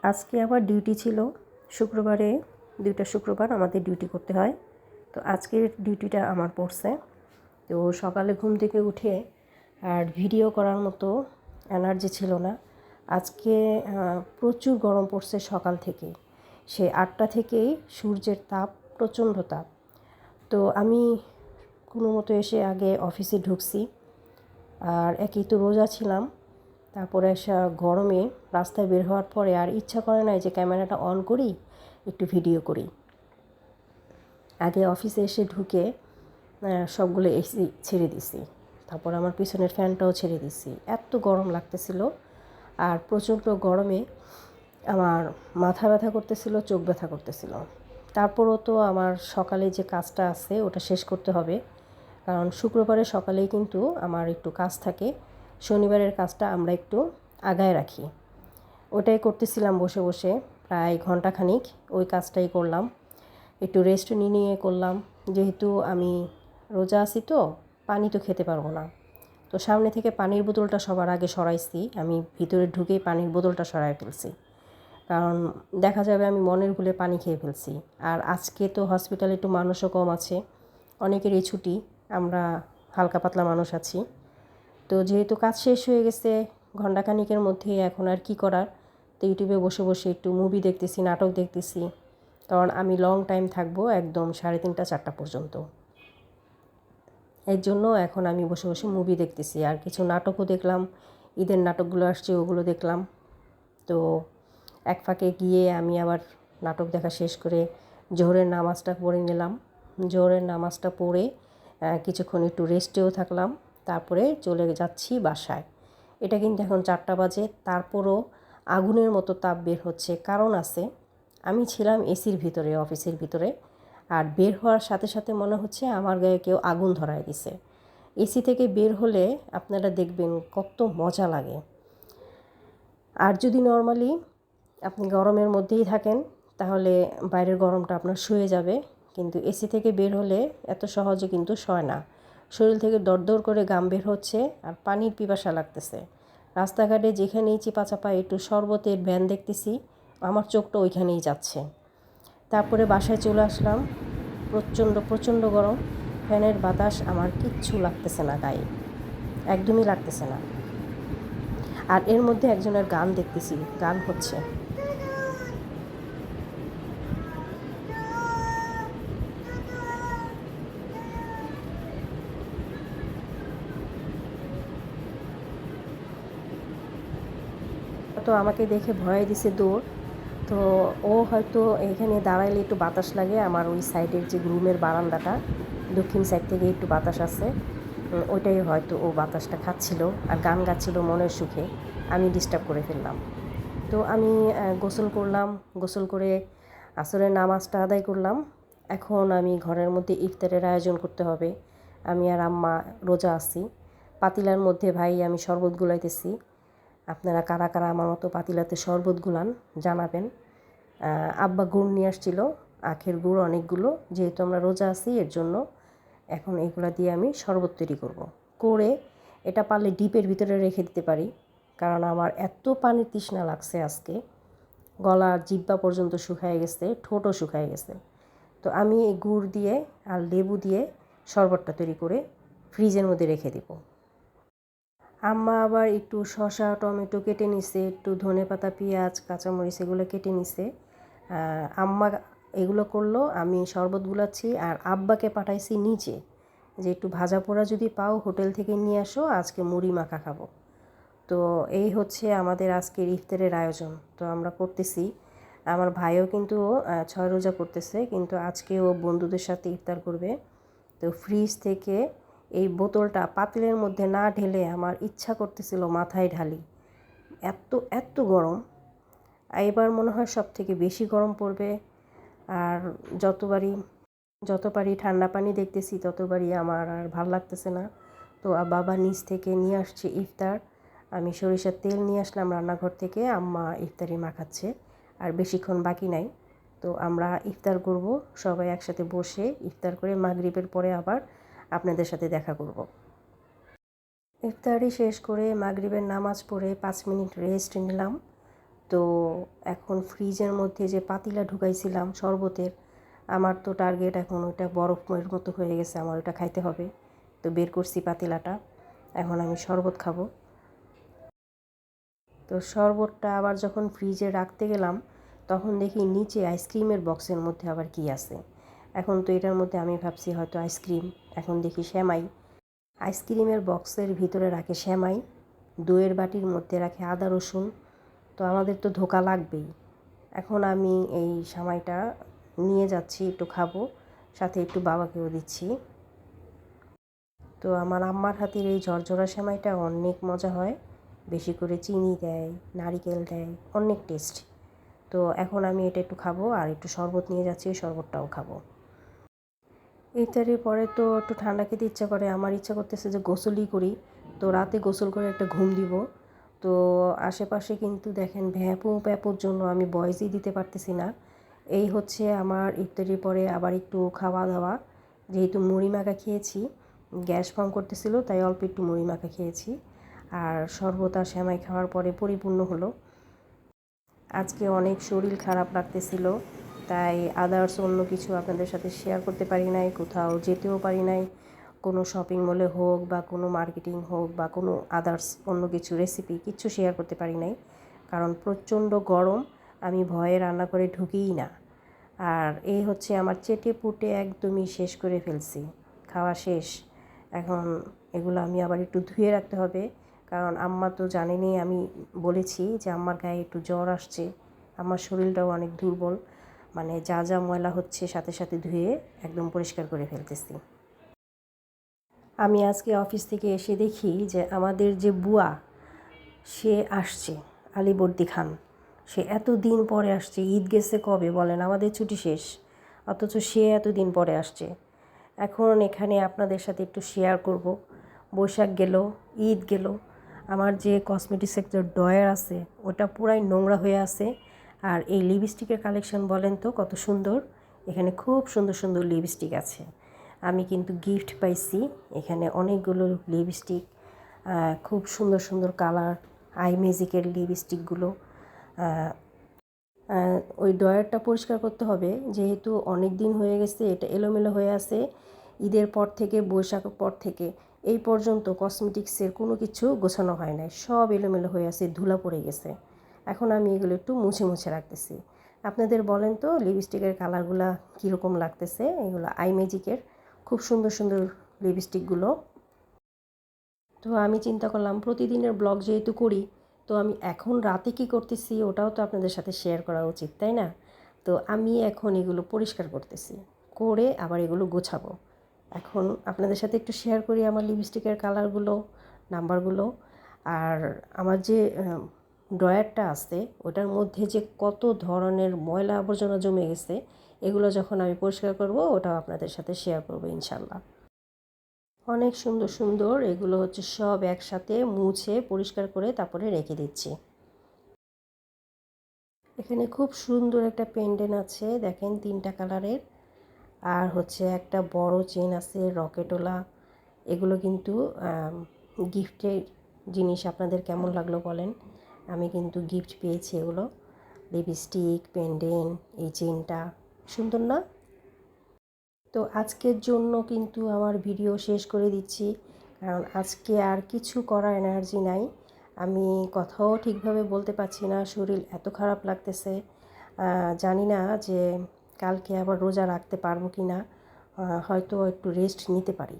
আজকে আবার ডিউটি ছিল। শুক্রবারে 2টা শুক্রবার আমাদের ডিউটি করতে হয়। তো আজকের ডিউটিটা আমার পড়ছে। তো সকালে ঘুম থেকে উঠে আর ভিডিও করার মতো এনার্জি ছিল না। আজকে প্রচুর গরম পড়ছে সকাল থেকেই। সে 8টা থেকেই সূর্যের তাপ, প্রচণ্ড তাপ। তো আমি কোনো মতো এসে আগে অফিসে ঢুকছি। আর একই তো রোজা ছিলাম। তারপরে এসে গরমে রাস্তায় বের হওয়ার পরে আর ইচ্ছা করে নাই যে ক্যামেরাটা অন করি, একটু ভিডিও করি। আগে অফিসে এসে ঢুকে সবগুলো এসি ছেড়ে দিছি। তারপর আমার পিছনের ফ্যানটাও ছেড়ে দিছি। এত গরম লাগতেছিল। আর প্রচণ্ড গরমে আমার মাথা ব্যথা করতেছিল, চোখ ব্যথা করতেছিল। তারপরও তো আমার সকালে যে কাজটা আছে ওটা শেষ করতে হবে, কারণ শুক্রবারে সকালেই কিন্তু আমার একটু কাজ থাকে। শনিবারের কাজটা আমরা একটু আগায় রাখি। ওটাই করতেছিলাম বসে বসে প্রায় ঘন্টাখানিক ওই কাজটাই করলাম। একটু রেস্ট নিয়ে করলাম, যেহেতু আমি রোজা আছি তো পানি তো খেতে পারবো না। তো সামনে থেকে পানির বোতলটা সবার আগে সরাইছি। আমি ভিতরে ঢুকেই পানির বোতলটা সরাই ফেলছি, কারণ দেখা যাবে আমি মনের ভুলে পানি খেয়ে ফেলছি। আর আজকে তো হসপিটালে একটু মানুষও কম আছে, অনেকেরই ছুটি, আমরা হালকা পাতলা মানুষ আছি। তো যেহেতু কাজ শেষ হয়ে গেছে ঘণ্টাখানিকের মধ্যে, এখন আর কি করার, তো ইউটিউবে বসে বসে একটু মুভি দেখতেছি, নাটক দেখতেছি, কারণ আমি লং টাইম থাকবো, একদম 3:30 4টা পর্যন্ত। এর জন্য এখন আমি বসে বসে মুভি দেখতেছি, আর কিছু নাটকও দেখলাম। ঈদের নাটকগুলো আসছে, ওগুলো দেখলাম। তো এক ফাঁকে গিয়ে আমি আবার নাটক দেখা শেষ করে জোহরের নামাজটা পড়ে নিলাম। জোহরের নামাজটা পড়ে কিছুক্ষণ একটু রেস্টেও থাকলাম। তারপরে চলে যাচ্ছি বাসায়। এটা কিন্তু এখন 4টা বাজে, তারপরও আগুনের মতো তাপ বের হচ্ছে। কারণ আছে, আমি ছিলাম এসির ভিতরে, অফিসের ভিতরে, আর বের হওয়ার সাথে সাথে মনে হচ্ছে আমার গায়ে কেউ আগুন ধরায় দিছে। এসি থেকে বের হলে আপনারা দেখবেন কত মজা লাগে। আর যদি নর্মালি আপনি গরমের মধ্যেই থাকেন তাহলে বাইরের গরমটা আপনার সয়ে যাবে, কিন্তু এসি থেকে বের হলে এত সহজে কিন্তু সয় না। শরীর থেকে দরদর করে ঘাম বের হচ্ছে আর পানির পিপাসা লাগতেছে। রাস্তাঘাটে যেখানেই চিপাচাপা একটু শরবতের ভ্যান দেখতেছি, আমার চোখটা ওইখানেই যাচ্ছে। তারপরে বাসায় চলে আসলাম। প্রচণ্ড প্রচণ্ড গরম। ফ্যানের বাতাস আমার কিচ্ছু লাগতেছে না গায়ে, একদমই লাগতেছে না। আর এর মধ্যে একজনের গান দেখতেছি, গান হচ্ছে। তো আমাকে দেখে ভয় দিছে দৌড়। তো ও হয়তো এখানে দাঁড়াইলে একটু বাতাস লাগে। আমার ওই সাইডের যে রুমের বারান্দাটা, দক্ষিণ সাইড থেকে একটু বাতাস আছে, ওইটাই হয়তো ও বাতাসটা খাচ্ছিল আর গান গাচ্ছিল মনের সুখে। আমি ডিস্টার্ব করে ফেললাম। তো আমি গোসল করলাম। গোসল করে আসরের নামাজটা আদায় করলাম। এখন আমি ঘরের মধ্যে ইফতারের আয়োজন করতে হবে। আমি আর আম্মা রোজা আছি। পাতিলার মধ্যে ভাই আমি শরবত গুলাইতেছি। আপনারা কারা কারা আমার মতো পাতিলাতে শরবত গুলান জানাবেন। আব্বা গুড় নিয়ে আসছিল, আখের গুড় অনেকগুলো, যেহেতু আমরা রোজা আছি এর জন্য। এখন এগুলা দিয়ে আমি শরবত তৈরি করব। করে এটা পারলে ডিপের ভিতরে রেখে দিতে পারি, কারণ আমার এত পানির তৃষ্ণা লাগছে আজকে, গলা জিহ্বা পর্যন্ত শুকায় গেছে, ঠোঁটও শুকায় গেছে। তো আমি এই গুড় দিয়ে আর লেবু দিয়ে শরবতটা তৈরি করে ফ্রিজের মধ্যে রেখে দেব। আম্মা আবার একটু শসা টমেটো কেটে নিছে, একটু ধনেপাতা পেঁয়াজ কাঁচামরিচ এগুলো কেটে নিছে। আম্মা এগুলো করলো, আমি শরবত গুলাচ্ছি। আর আব্বাকে পাঠাইছি নিচে, যে একটু ভাজা পোড়া যদি পাও হোটেল থেকে নিয়ে আসো, আজকে মুড়ি মাখা খাবো। তো এই হচ্ছে আমাদের আজকের ইফতারের আয়োজন। তো আমরা করতেছি। আমার ভাইও কিন্তু 6 রোজা করতেছে, কিন্তু আজকে ও বন্ধুদের সাথে ইফতার করবে। তো ফ্রিজ থেকে এই বোতলটা পাতিলের মধ্যে না ঢেলে আমার ইচ্ছা করতেছিল মাথায় ঢালি, এত এত গরম। এবার মনে হয় সব থেকে বেশি গরম পড়বে। আর যতবারই ঠান্ডা পানি দেখতেছি ততবারই আমার আর ভাল লাগতেছে না। তো বাবা নিচ থেকে নিয়ে আসছে ইফতার। আমি সরিষার তেল নিয়ে আসলাম রান্নাঘর থেকে, আম্মা ইফতারি মাখাচ্ছে। আর বেশিক্ষণ বাকি নাই। তো আমরা ইফতার করব, সবাই একসাথে বসে ইফতার করে মাগরিবের পরে আবার আপনাদের সাথে দেখা করব। ইফতারি শেষ করে মাগরিবের নামাজ পড়ে 5 মিনিট রেস্ট নিলাম। তো এখন ফ্রিজের মধ্যে যে পাতিলা ঢুকাইছিলাম শরবতের, আমার তো টার্গেট এখন ওইটা বরফের মতো হয়ে গেছে, আমার ওইটা খাইতে হবে। তো বের করছি পাতিলাটা, এখন আমি শরবত খাবো। তো শরবতটা আবার যখন ফ্রিজে রাখতে গেলাম তখন দেখি নিচে আইসক্রিমের বক্সের মধ্যে আবার কি আছে। এখন তো এটার মধ্যে আমি ভাবছি হয়তো আইসক্রিম, এখন দেখি সেমাই। আইসক্রিমের বক্সের ভিতরে রাখে সেমাই, দইয়ের বাটির মধ্যে রাখে আদা রসুন। তো আমাদের তো ধোকা লাগবেই। এখন আমি এই সেমাইটা নিয়ে যাচ্ছি, একটু খাবো, সাথে একটু বাবাকেও দিচ্ছি। তো আমার আম্মার হাতের এই ঝরঝরা সেমাইটা অনেক মজা হয়, বেশি করে চিনি দেয়, নারিকেল দেয়, অনেক টেস্ট। তো এখন আমি এটা একটু খাবো আর একটু শরবত নিয়ে যাচ্ছি, শরবতটাও খাবো। ইফতারির পরে তো একটু ঠান্ডা খেতে ইচ্ছা করে, আমার ইচ্ছা করতেছে যে গোসলই করি। তো রাতে গোসল করে একটা ঘুম দিব। তো আশেপাশে কিন্তু দেখেন ভ্যাপুর জন্য আমি ভয়েসই দিতে পারতেছি না। এই হচ্ছে আমার ইফতারির পরে আবার একটু খাওয়া দাওয়া। যেহেতু মুড়ি মাখা খেয়েছি, গ্যাস ফর্ম করতেছিল, তাই অল্প একটু মুড়ি মাখা খেয়েছি। আর শরবত আর সেমাই খাওয়ার পরে পরিপূর্ণ হলো। আজকে অনেক শরীর খারাপ লাগতেছিল, তাই আদার্স অন্য কিছু আপনাদের সাথে শেয়ার করতে পারি নাই, কোথাও যেতেও পারি নাই, কোনো শপিং মলে হোক বা কোনো মার্কেটিং হোক বা কোনো আদার্স অন্য কিছু রেসিপি কিচ্ছু শেয়ার করতে পারি নাই, কারণ প্রচণ্ড গরম, আমি ভয়ে রান্না করে ঢুকিই না। আর এই হচ্ছে আমার চেটে পুটে একদমই শেষ করে ফেলছি, খাওয়া শেষ। এখন এগুলো আমি আবার একটু ধুয়ে রাখতে হবে, কারণ আম্মা তো জানেনই, আমি বলেছি যে আম্মার গায়ে একটু জ্বর আসছে, আমার শরীরটাও অনেক দুর্বল, মানে যা যা ময়লা হচ্ছে সাথে সাথে ধুয়ে একদম পরিষ্কার করে ফেলতেছি। আমি আজকে অফিস থেকে এসে দেখি যে আমাদের যে বুয়া, সে আসছে, আলীবর্দী খান। সে এত দিন পরে আসছে, ঈদ গেছে কবে বলেন, আমাদের ছুটি শেষ, অথচ সে এত দিন পরে আসছে। এখন এখানে আপনাদের সাথে একটু শেয়ার করব। বৈশাখ গেল, ঈদ গেল, আমার যে কসমেটিক সেক্টর ড্রয়ার আছে ওটা পুরাই নোংরা হয়ে আছে। আর এই লিপস্টিকের কালেকশন বলেন তো কত সুন্দর, এখানে খুব সুন্দর সুন্দর লিপস্টিক আছে। আমি কিন্তু গিফট পাইছি এখানে অনেকগুলো লিপস্টিক, খুব সুন্দর সুন্দর কালার, আই ম্যাজিকের লিপস্টিকগুলো। ওই ড্রয়ারটা পরিষ্কার করতে হবে, যেহেতু অনেক দিন হয়ে গেছে, এটা এলোমেলো হয়ে আছে। ঈদের পর থেকে, বৈশাখের পর থেকে এই পর্যন্ত কসমেটিক্সের কোনো কিছু গোছানো হয় নাই, সব এলোমেলো হয়ে আছে, ধুলা পড়ে গেছে। এখন আমি এগুলো একটু মুছে মুছে রাখতেছি। আপনাদের বলেন তো লিপস্টিকের কালারগুলো কীরকম লাগতেছে। এগুলো আই ম্যাজিকের খুব সুন্দর সুন্দর লিপস্টিকগুলো। তো আমি চিন্তা করলাম প্রতিদিনের ব্লগ যেহেতু করি, তো আমি এখন রাতে কি করতেছি ওটাও তো আপনাদের সাথে শেয়ার করা উচিত, তাই না? তো আমি এখন এগুলো পরিষ্কার করতেছি, করে আবার এগুলো গোছাবো। এখন আপনাদের সাথে একটু শেয়ার করি আমার লিপস্টিকের কালারগুলো, নাম্বারগুলো। আর আমার যে ড্রয়ারটা আছে ওটার মধ্যে যে কত ধরনের ময়লা আবর্জনা জমে গেছে, এগুলো যখন আমি পরিষ্কার করব ওটাও আপনাদের সাথে শেয়ার করবো ইনশাল্লাহ। অনেক সুন্দর সুন্দর এগুলো হচ্ছে সব একসাথে মুছে পরিষ্কার করে তারপরে রেখে দিচ্ছি। এখানে খুব সুন্দর একটা পেন্ডেন্ট আছে, দেখেন 3টা কালারের। আর হচ্ছে একটা বড় চেন আছে রকেটওয়ালা। এগুলো কিন্তু গিফটের জিনিস, আপনাদের কেমন লাগলো বলেন। আমি কিন্তু গিফট পেয়েছি এগুলো, লিপস্টিক, পেন্ডেন্ট, এই চেনটা সুন্দর না? তো আজকের জন্য কিন্তু আমার ভিডিও শেষ করে দিচ্ছি, কারণ আজকে আর কিছু করার এনার্জি নাই। আমি কথাও ঠিকভাবে বলতে পারছি না, শরীর এত খারাপ লাগতেছে। জানি না যে কালকে আবার রোজা রাখতে পারবো কি না, হয়তো একটু রেস্ট নিতে পারি।